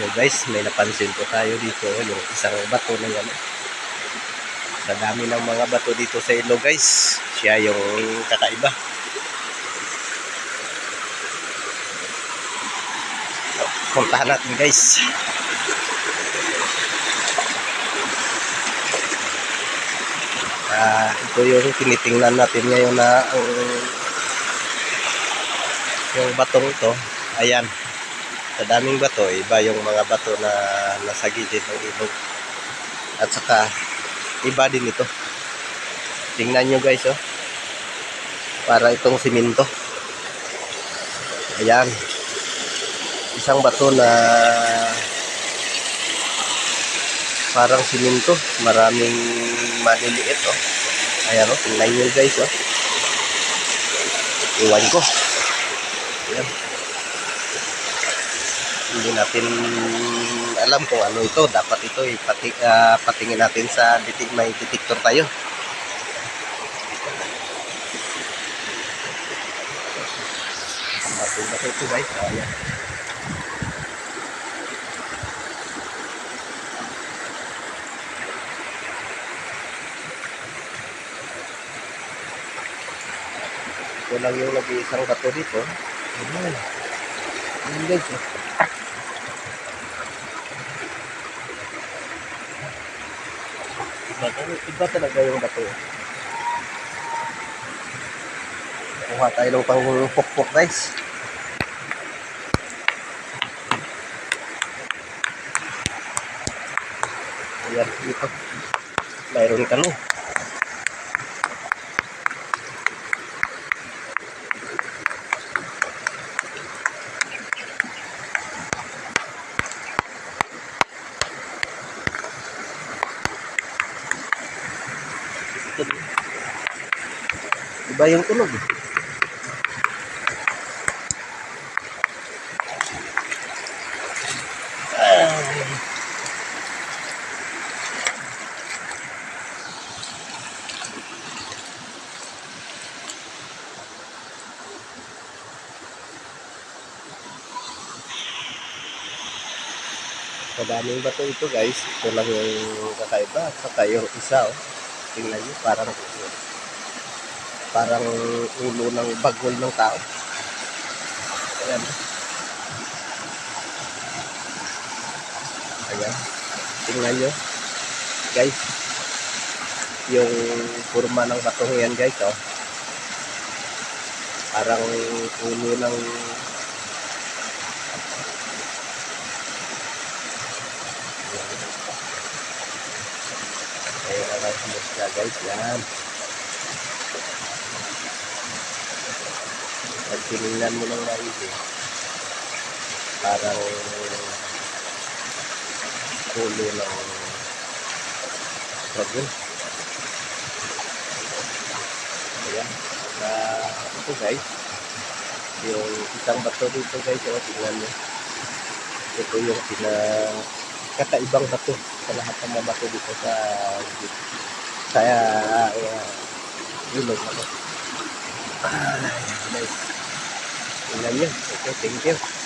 nyo guys, may napansin po tayo dito, yung isang bato na yan. Sa dami ng mga bato dito sa ilog guys, siya yung kakaiba. Puntahan natin guys. Ito yung tinitingnan natin ngayon na yung batong ito. Ayan, sa daming bato, iba yung mga bato na nasa gilid ng ilog. At saka iba din ito. Tingnan nyo guys, oh. Para itong siminto. Ayan, isang bato na parang siminto, maraming maliliit, oh. Ayan, oh, tingnan nyo guys, oh. Iwan ko. Ayan. Hindi natin alam kung ano ito. Dapat ito patingin natin sa may detector tayo. Bato ito guys. Ayan. Ito lang yung nag-iisang bato dito. Ayan. Ayan guys. Iba talaga yung bato. Kuha tayo ng pang-pukpok guys. Ayan, dito. Mayroon kami. Iba yung tunog. Madaming bato ito guys. Ito lang yung kakaiba. Saka yung isa, oh. Tingnan nyo, parang ulo ng bagol ng tao. Ayan. Ayan. Tingnan nyo guys, yung forma ng batong yan guys, oh. Parang ulo ng musga guys, yan. Pag tinignan mo ng maigi, parang ulo ng dragon. Ayan. Ito guys, yung isang bato dito guys, oh, tingnan mo. Ito yung kakaibang bato sa lahat ng mga bato dito sa ilog ako. Nice. Tingnan nyo. Okay, thank you.